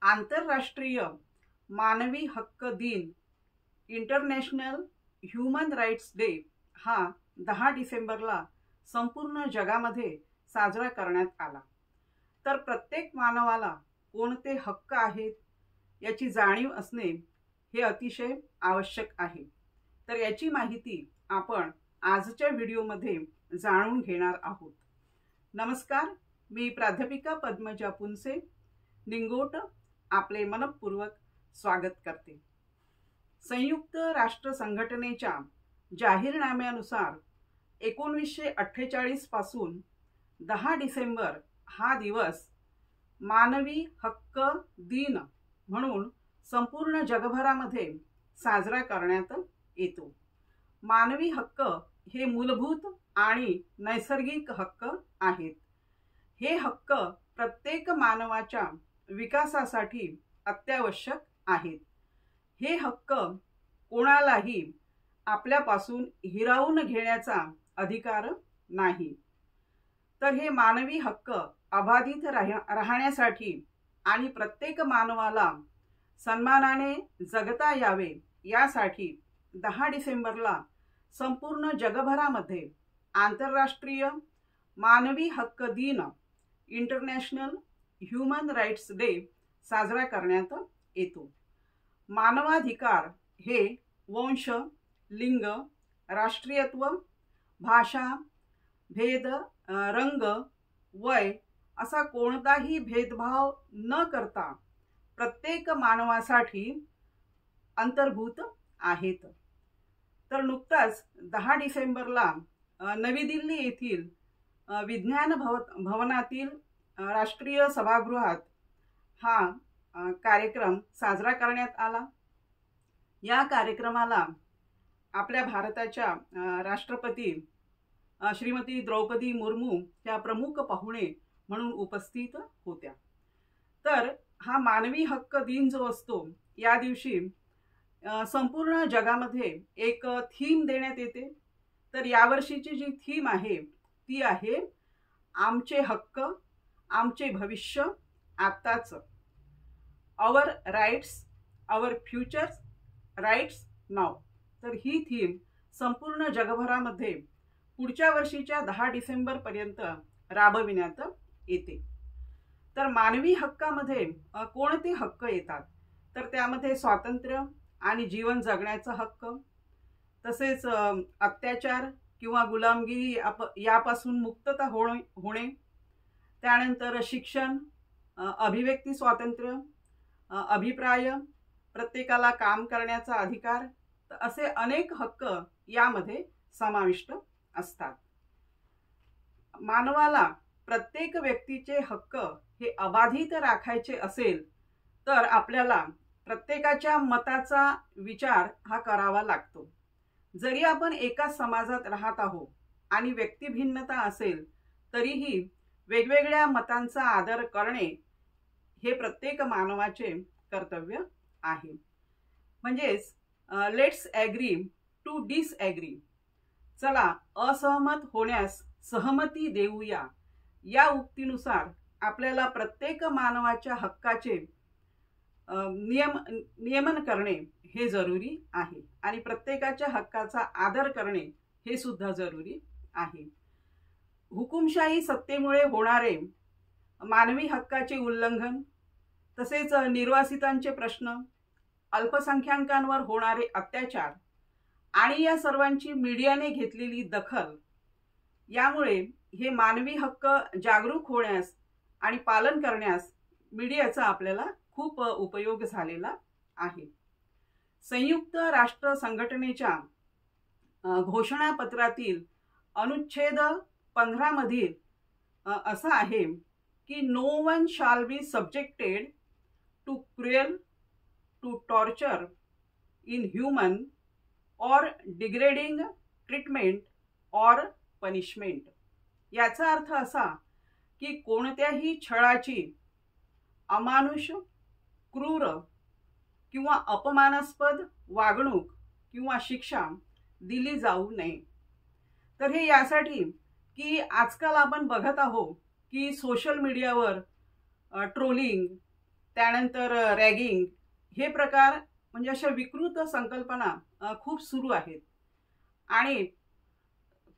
आंतरराष्ट्रीय मानवी हक्क दिन इंटरनॅशनल ह्यूमन राईट्स डे हा 10 डिसेंबरला संपूर्ण जगामध्ये साजरा करण्यात आला। तर प्रत्येक मानवाला कोणते हक्क आहेत याची जाणीव असणे हे अतिशय आवश्यक आहे। तर याची माहिती आपण आजच्या व्हिडिओमध्ये जाणून घेणार आहोत। नमस्कार, मी प्राध्यापिका पद्मजा पुनसे निंगोट आपले मनपूर्वक स्वागत करते। संयुक्त राष्ट्र संघटनेच्या जाहीरनाम्यानुसार 1948 पासून 10 डिसेंबर हा दिवस मानवी हक्क दिन म्हणून संपूर्ण जगभरामध्ये साजरा करण्यात येतो। मानवी हक्क हे मूलभूत आणि नैसर्गिक हक्क आहेत। हे हक्क प्रत्येक मानवाच्या विकासासाठी अत्यावश्यक आहेत। हे हक्क कोणालाही आपल्यापासून हिरावून घेण्याचा अधिकार नाही। तर हे मानवी हक्क अबाधित राहण्यासाठी आणि प्रत्येक मानवाला सन्मानाने जगता यावे यासाठी 10 डिसेंबरला संपूर्ण जगभरामध्ये आंतरराष्ट्रीय मानवी हक्क दिन इंटरनॅशनल ह्यूमन राईट्स डे साजरा करण्यात येतो। मानवाधिकार हे वंश, लिंग, राष्ट्रीयत्व, भाषा, भेद, रंग, वय असा कोणताही भेदभाव न करता प्रत्येक मानवासाठी अंतर्भूत आहेत। तर नुकताच 10 डिसेंबरला नवी दिल्ली येथील विज्ञान भवनातील राष्ट्रीय सभागृहात हा कार्यक्रम साजरा करण्यात आला। या कार्यक्रमाला आपल्या भारताच्या राष्ट्रपती श्रीमती द्रौपदी मुर्मू या प्रमुख पाहुणे म्हणून उपस्थित होत्या। तर हा मानवी हक्क दिन जो असतो या दिवशी संपूर्ण जगामध्ये एक थीम देण्यात येते। तर यावर्षीची जी थीम आहे ती आहे आमचे हक्क आमचे भविष्य आत्ताच, आवर राईट्स आवर फ्युचर्स राईट्स नाव। तर ही थीम संपूर्ण जगभरामध्ये पुढच्या वर्षीच्या 10 डिसेंबर पर्यंत राबविण्यात येते। तर मानवी हक्कामध्ये कोणते हक्क येतात तर त्यामध्ये स्वातंत्र्य आणि जीवन जगण्याचा हक्क, तसेच अत्याचार किंवा गुलामगिरी यापासून मुक्तता होणे, त्यानंतर शिक्षण, अभिव्यक्ती स्वातंत्र्य, अभिप्राय, प्रत्येकाला काम करण्याचा अधिकार, असे अनेक हक्क यामध्ये समाविष्ट असतात। मानवाला प्रत्येक व्यक्तीचे हक्क हे अबाधित राखायचे असेल तर आपल्याला प्रत्येकाच्या मताचा विचार हा करावा लागतो। जरी आपण एका समाजात राहत आहोत आणि व्यक्तिभिन्नता असेल तरीही वेगवेगळ्या मतांचा आदर करणे हे प्रत्येक मानवाचे कर्तव्य आहे। म्हणजेच लेट्स ॲग्री टू डिसॲग्री, चला असहमत होण्यास सहमती देऊया, या उक्तीनुसार आपल्याला प्रत्येक मानवाच्या हक्काचे नियमन करणे हे जरुरी आहे आणि प्रत्येकाच्या हक्काचा आदर करणे हे सुद्धा जरुरी आहे। हुकुमशाही सत्तेमुळे होणारे मानवी हक्काचे उल्लंघन, तसेच निर्वासितांचे प्रश्न, अल्पसंख्याकांवर होणारे अत्याचार आणि या सर्वांची मीडियाने घेतलेली दखल यामुळे हे मानवी हक्क जागरूक होण्यास आणि पालन करण्यास मीडियाचा आपल्याला खूप उपयोग झालेला आहे। संयुक्त राष्ट्र संघटनेच्या घोषणापत्रातील अनुच्छेद 15 मधील असं आहे की no one shall be subjected to cruel, to torture, inhuman और डिग्रेडिंग ट्रीटमेंट और पनिशमेंट। याचा अर्थ असा की कोणत्याही छळाची, अमानुष, क्रूर किंवा अपमानास्पद वागणूक किंवा शिक्षा दिली जाऊ नये। तर हे यासाठी की आजकाल आपण बघत आहोत की सोशल मीडियावर ट्रोलिंग त्यानंतर रॅगिंग, हे प्रकार म्हणजे अशा विकृत संकल्पना खूप सुरू आहेत. आणि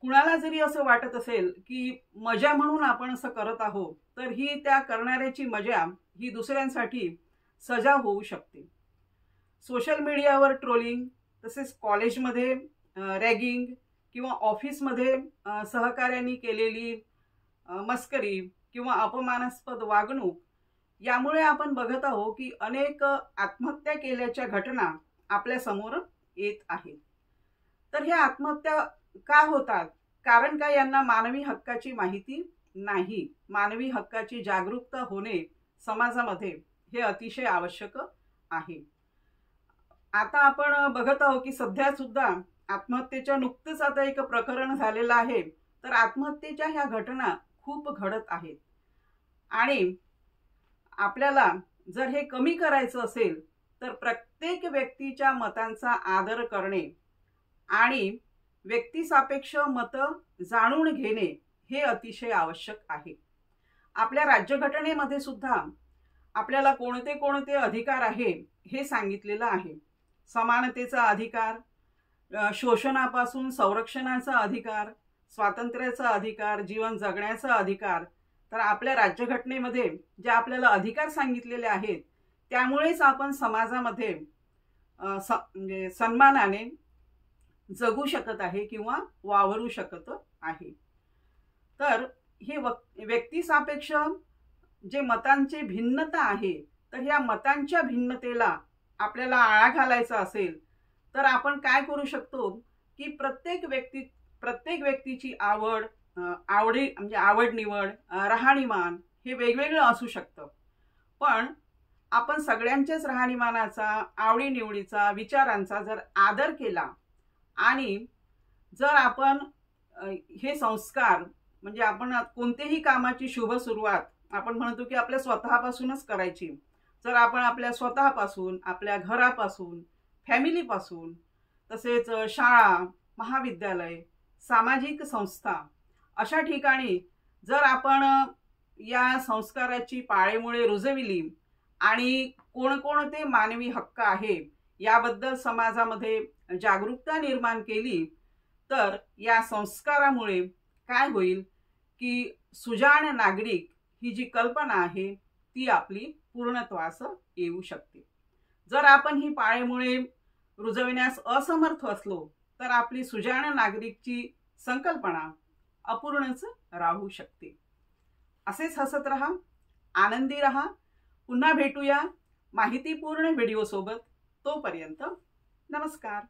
कुणाला जरी असं वाटत असेल की मजा म्हणून आपण असं करत आहोत, तर ही त्या करणाऱ्याची मजा ही दुसऱ्यांसाठी सजा होऊ शकते. सोशल मीडियावर ट्रोलिंग, तसेच कॉलेजमध्ये रॅगिंग किंवा ऑफिसमध्ये सहकाऱ्यांनी केलेली मस्करी किंवा अपमानास्पद वागणूक, यामुळे आपण बघत आहोत की अनेक आत्महत्या केल्याच्या घटना आपल्या समोर येत आहेत. तर ह्या आत्महत्या का होतात? कारण का यांना मानवी हक्काची माहिती नाही. मानवी हक्काची जागरूकता होणे समाजामध्ये हे अतिशय आवश्यक आहे. आता आपण बघत आहोत की सध्या सुद्धा आत्महत्येच्या नुकतेच आता एक प्रकरण झालेलं आहे. तर आत्महत्येच्या ह्या घटना खूप घडत आहेत. आणि आपल्याला जर हे कमी करायचं असेल तर प्रत्येक व्यक्तीच्या मतांचा आदर करणे आणि व्यक्तिसापेक्ष मतं जाणून घेणे हे अतिशय आवश्यक आहे. आपल्या राज्यघटनेमध्ये सुद्धा आपल्याला कोणते कोणते अधिकार आहे हे सांगितलेलं आहे. समानतेचा अधिकार, शोषणापासून संरक्षणाचा अधिकार, स्वातंत्र्याचा अधिकार, जीवन जगण्याचा अधिकार. तर आपल्या राज्यघटनेमध्ये जे आपल्याला अधिकार सांगितलेले आहेत, त्यामुळेच आपण समाजामध्ये म्हणजे सन्मानाने जगू शकत आहे किंवा वावरू शकत आहे. तर हे व्यक्तिसापेक्ष जे मतांची भिन्नता आहे, तर या मतांच्या भिन्नतेला आपल्याला आळा घालायचा असेल तर आपण काय करू शकतो की प्रत्येक व्यक्तीची आवडी म्हणजे आवड निवड, राहणीमान हे वेगवेगळं असू शकतं. पण आपण सगळ्यांच्याच राहणीमानाचा, आवडीनिवडीचा, विचारांचा जर आदर केला आणि जर आपण हे संस्कार म्हणजे आपण कोणतेही कामाची शुभ सुरुवात आपण म्हणतो की आपल्या स्वतःपासूनच करायची. जर आपण आपल्या स्वतःपासून, आपल्या घरापासून, फॅमिलीपासून, तसेच शाळा, महाविद्यालय, सामाजिक संस्था अशा ठिकाणी जर आपण या संस्काराची पाळेमुळे रुजविली आणि कोणकोणते मानवी हक्क आहे याबद्दल समाजामध्ये जागरूकता निर्माण केली, तर या संस्कारामुळे काय होईल की सुजाण नागरिक ही जी कल्पना आहे ती आपली पूर्णत्वास येऊ शकते. जर आपण ही पाळेमुळे रुजविण्यास असमर्थ असलो तर आपली सुजाण नागरिकची संकल्पना अपूर्णच राहू शकते. असेच हसत रहा, आनंदी रहा. पुन्हा भेटूया माहितीपूर्ण व्हिडिओ सोबत. तोपर्यंत नमस्कार.